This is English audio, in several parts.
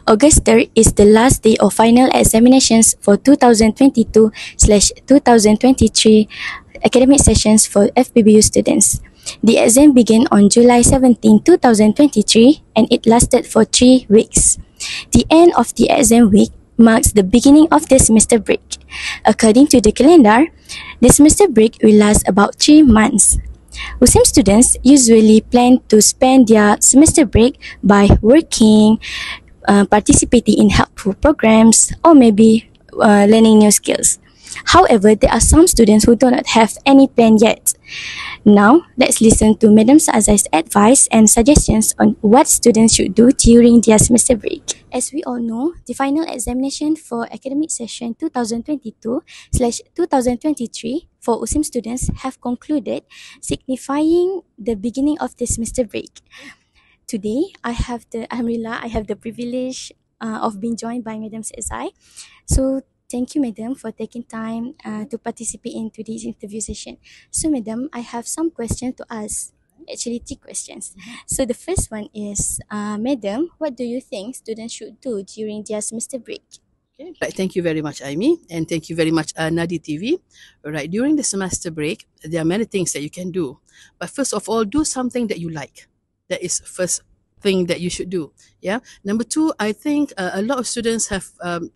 August 3rd is the last day of final examinations for 2022/2023 academic sessions for FPBU students. The exam began on July 17, 2023 and it lasted for 3 weeks. The end of the exam week marks the beginning of the semester break. According to the calendar, the semester break will last about 3 months. USIM students usually plan to spend their semester break by working, participating in helpful programs, or maybe learning new skills. However, there are some students who do not have any plan yet. Now, let's listen to Madam Sazaai's advice and suggestions on what students should do during their semester break. As we all know, the final examination for academic session 2022/2023 for USIM students have concluded, signifying the beginning of the semester break. Today, Alhamdulillah, I have the privilege of being joined by Madam Sazaai. So, thank you, Madam, for taking time to participate in today's interview session. So, Madam, I have some questions to ask. Actually, 3 questions. So, the first one is, Madam, what do you think students should do during their semester break? Okay. Right, thank you very much, Aimi, and thank you very much, Nadi TV. Right, during the semester break, there are many things that you can do. But first of all, do something that you like. That is first thing that you should do. Yeah. Number 2, I think a lot of students have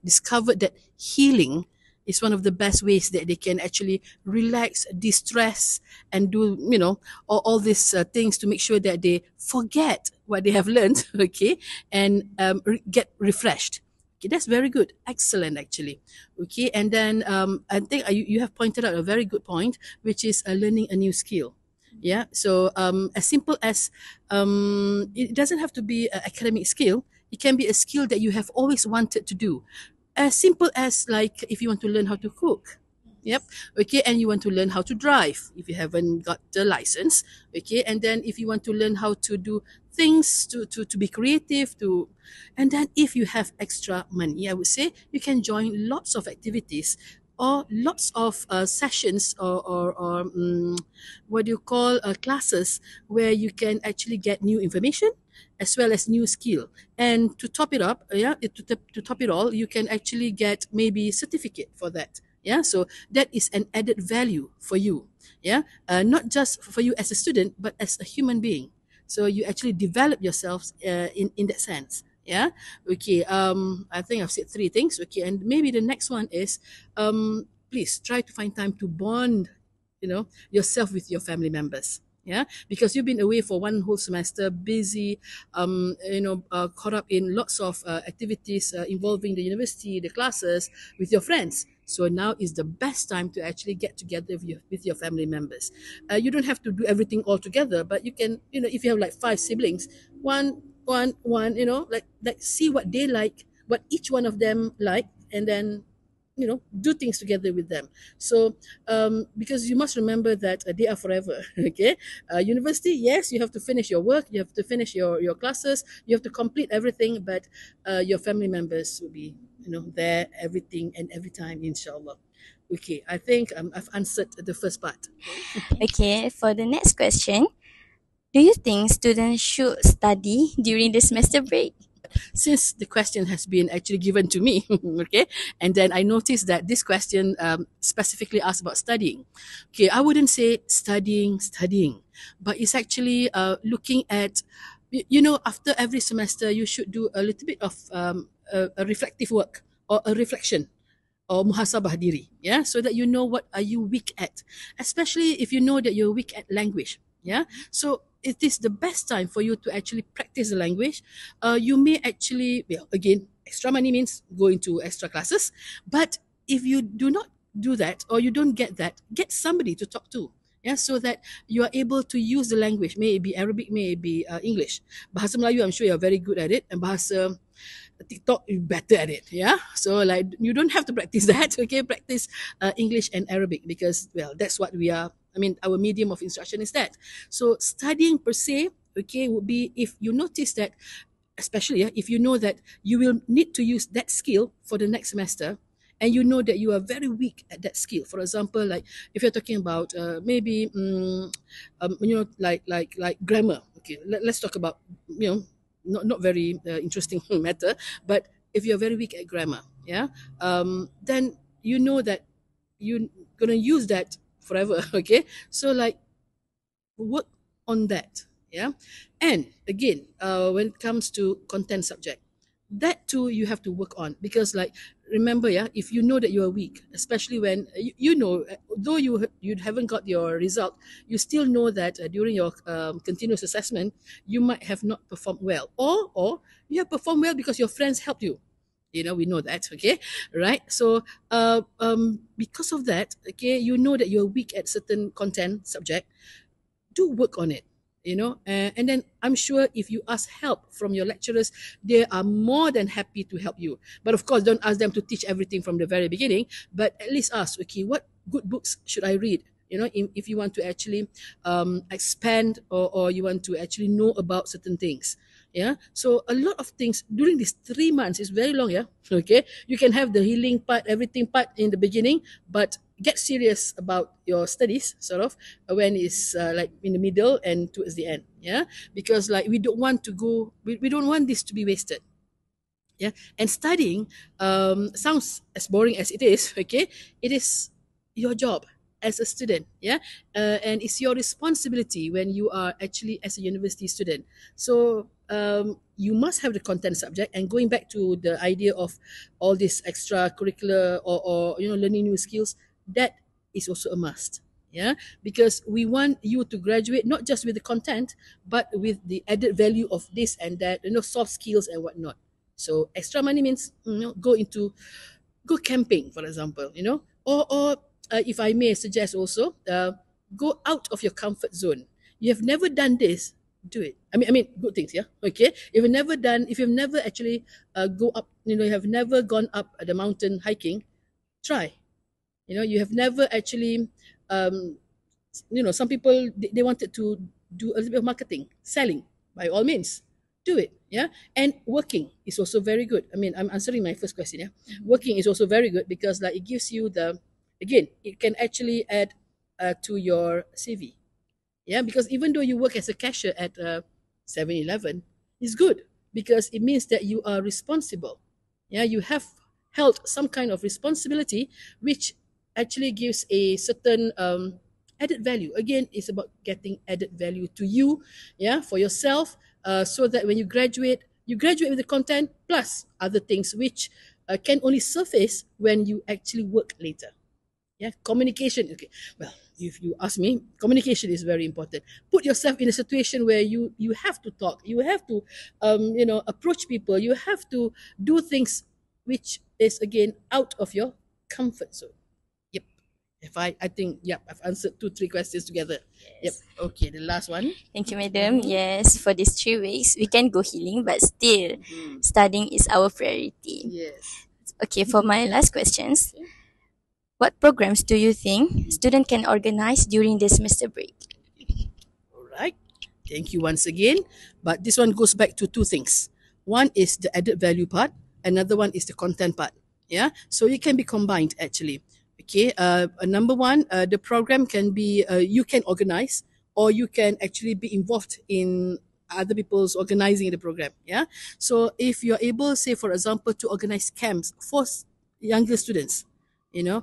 discovered that healing is one of the best ways that they can actually relax, de-stress, and do, all these things to make sure that they forget what they have learned, okay, and get refreshed. Okay, that's very good. Excellent, actually. Okay, and then I think you have pointed out a very good point, which is learning a new skill. Yeah, so as simple as it doesn't have to be an academic skill. It can be a skill that you have always wanted to do. As simple as, like, if you want to learn how to cook. Yep. Okay, and you want to learn how to drive if you haven't got the license. Okay, and then if you want to learn how to do things to be creative, and then if you have extra money, I would say you can join lots of activities or lots of sessions or what do you call classes where you can actually get new information as well as new skill. And to top it up, to top it all, you can actually get maybe certificate for that. Yeah, so that is an added value for you. Yeah, not just for you as a student, but as a human being. So you actually develop yourselves in that sense. Yeah. Okay. I think I've said 3 things. Okay, and maybe the next one is, please try to find time to bond, yourself with your family members. Yeah, because you've been away for one whole semester, busy, caught up in lots of activities involving the university, the classes, with your friends. So now is the best time to actually get together with your family members. You don't have to do everything all together, but you can, if you have like 5 siblings, one, like see what they like, what each one of them like, and then do things together with them. So because you must remember that they are forever. Okay, university, yes, you have to finish your work, you have to finish your classes, you have to complete everything, but your family members will be there everything and every time, inshallah. Okay, I think I've answered the first part. Okay, for the next question, do you think students should study during the semester break? Since the question has been actually given to me, okay, and then I noticed that this question specifically asked about studying. Okay, I wouldn't say studying, but it's actually looking at, after every semester, you should do a little bit of a reflective work or a reflection or muhasabah diri, yeah, so that you know what are you weak at, especially if you know that you're weak at language. Yeah, so it is the best time for you to actually practice the language. You may actually, again, extra money means going to extra classes. But if you do not do that, or you don't get that, get somebody to talk to. Yeah, so that you are able to use the language. May it be Arabic, may it be English. Bahasa Melayu, I'm sure you're very good at it. And bahasa TikTok, you're better at it. Yeah, so like you don't have to practice that. Okay, practice English and Arabic, because, well, that's what we are. I mean, our medium of instruction is that. So studying per se, okay, would be if you notice that, especially if you know that you will need to use that skill for the next semester, and you know that you are very weak at that skill. For example, like if you're talking about like grammar. Okay, let's talk about not very interesting matter, but if you're very weak at grammar, yeah, then you know that you're gonna use that forever. Okay, so like work on that, yeah. And again, when it comes to content subject, that too you have to work on, because like, remember, yeah, if you know that you are weak, especially when you know, though you haven't got your result, you still know that during your continuous assessment you might have not performed well, or you have performed well because your friends helped you. You know, we know that. Okay, right? So because of that, okay, you know that you're weak at certain content subject, do work on it, you know. And then I'm sure if you ask help from your lecturers, they are more than happy to help you. But of course, don't ask them to teach everything from the very beginning, but at least ask, okay, what good books should I read, you know, if you want to actually expand, or you want to actually know about certain things. Yeah, so a lot of things during these 3 months is very long. Yeah, okay, you can have the healing part, everything part in the beginning, but get serious about your studies sort of when it's like in the middle and towards the end. Yeah, because like we don't want to go, we don't want this to be wasted. Yeah, and studying sounds as boring as it is. Okay, it is your job as a student. Yeah, and it's your responsibility when you are actually as a university student. So you must have the content subject. And going back to the idea of all this extracurricular, or you know, learning new skills, that is also a must. Yeah, because we want you to graduate not just with the content, but with the added value of this and that, you know, soft skills and whatnot. So extra money means, you know, go camping, for example, you know, or if I may suggest also, go out of your comfort zone. You have never done this, do it. I mean, good things, yeah. Okay, if you've never actually go up, you know, you have never gone up the mountain hiking, try. You know, you have never actually, um, you know, some people they wanted to do a little bit of marketing, selling. By all means, do it. Yeah, and working is also very good. I mean, I'm answering my first question. Yeah, working is also very good because like it gives you the, again, it can actually add to your CV. Yeah, because even though you work as a cashier at 7-Eleven, it's good because it means that you are responsible. Yeah, you have held some kind of responsibility, which actually gives a certain added value. Again, it's about getting added value to you, yeah, for yourself, so that when you graduate with the content plus other things which can only surface when you actually work later. Yeah, communication. Okay, well, if you ask me, communication is very important. Put yourself in a situation where you have to talk, you have to you know, approach people, you have to do things which is again out of your comfort zone. Yep. If I think, yep, I've answered 2 3 questions together. Yep. Yes. Okay, the last one. Thank you, madam. Yes, for these 3 weeks, we can go healing, but still, studying is our priority. Yes. Okay, for my last questions, what programs do you think student can organize during the semester break? All right. Thank you once again. But this one goes back to 2 things. One is the added value part. Another one is the content part. Yeah. So it can be combined actually. Okay. Number one, the program can be, you can organize, or you can actually be involved in other people's organizing the program. Yeah. So if you're able, say for example, to organize camps for younger students, you know,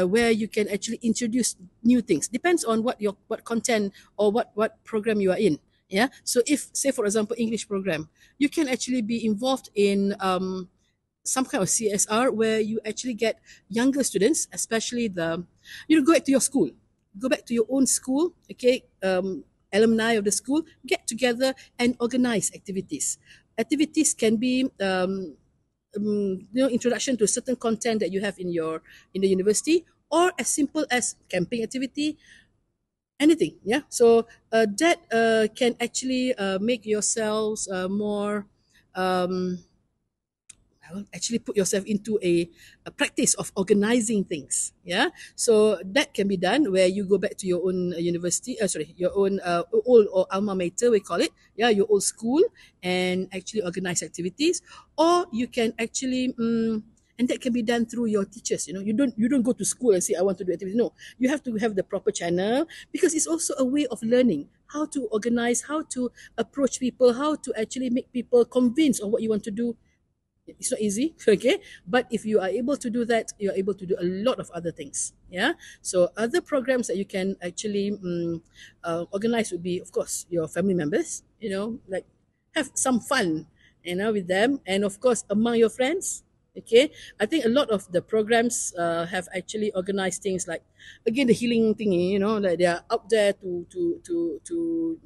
where you can actually introduce new things, depends on what content or what program you are in. Yeah, so if say for example English program, you can actually be involved in some kind of CSR where you actually get younger students, especially the, you know, go back to your school, go back to your own school. Okay, alumni of the school get together and organize activities can be you know, introduction to certain content that you have in the university, or as simple as camping activity, anything. Yeah, so that can actually make yourselves more um, well, actually put yourself into a practice of organizing things. Yeah, so that can be done where you go back to your own university, sorry, your own old or alma mater, we call it. Yeah, your old school, and actually organize activities. Or you can actually And that can be done through your teachers. You don't go to school and say, I want to do activity. No, you have to have the proper channel, because it's also a way of learning how to organize, how to approach people, how to actually make people convinced of what you want to do. It's not easy, okay, but if you are able to do that, you are able to do a lot of other things. Yeah, so other programs that you can actually organize would be, of course, your family members, like have some fun, with them, and of course among your friends. Okay, I think a lot of the programs have actually organized things like, again, the healing thingy, like they are out there to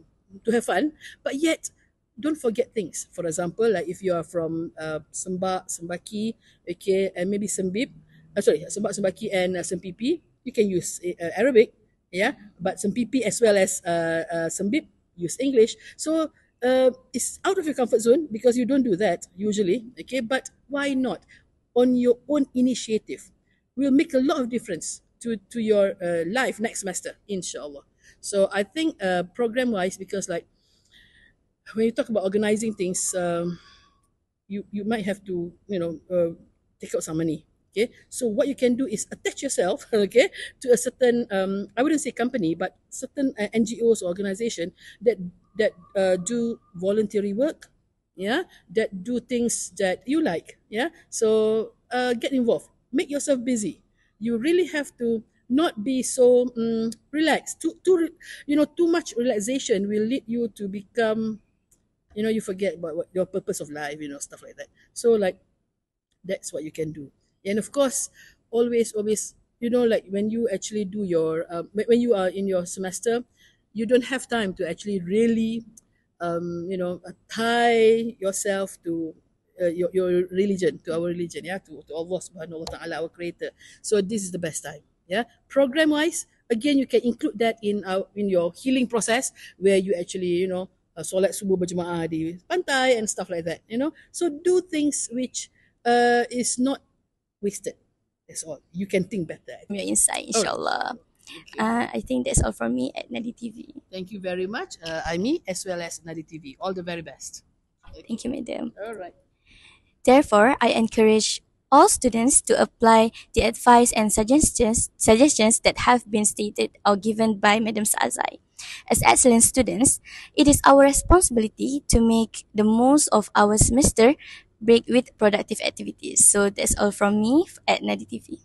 have fun, but yet don't forget things. For example, like if you are from Sembaki, okay, and maybe Sembib, Sembak, Sembaki, and Sempipi, you can use Arabic, yeah, but Sempipi as well as Sembib, use English. So it's out of your comfort zone because you don't do that usually, okay, but why not? On your own initiative will make a lot of difference to your life next semester, inshallah. So I think program wise, because like when you talk about organizing things, you might have to take out some money. Okay, so what you can do is attach yourself, okay, to a certain I wouldn't say company, but certain NGOs or organization that do voluntary work, yeah, that do things that you like, yeah. So get involved, make yourself busy. You really have to not be so relaxed. Too much relaxation will lead you to become, you forget about what your purpose of life, stuff like that. So like that's what you can do. And of course, always, like when you actually do your when you are in your semester, you don't have time to actually really tie yourself to your religion, to our religion, yeah, to Allah subhanahu wa ta'ala, our creator. So this is the best time. Yeah, program wise, again, you can include that in your healing process, where you actually solat subuh berjemaah di pantai and stuff like that. So do things which is not wasted. That's all. You can think better, I Your think. insight, All right. inshallah. Okay. I think that's all from me at Nadi TV. Thank you very much, Aimi, as well as Nadi TV. All the very best. Thank Okay. you, madam. All right. Therefore, I encourage all students to apply the advice and suggestions that have been stated or given by Madam Sazaai. As excellent students, it is our responsibility to make the most of our semester break with productive activities. So that's all from me at Nadi TV.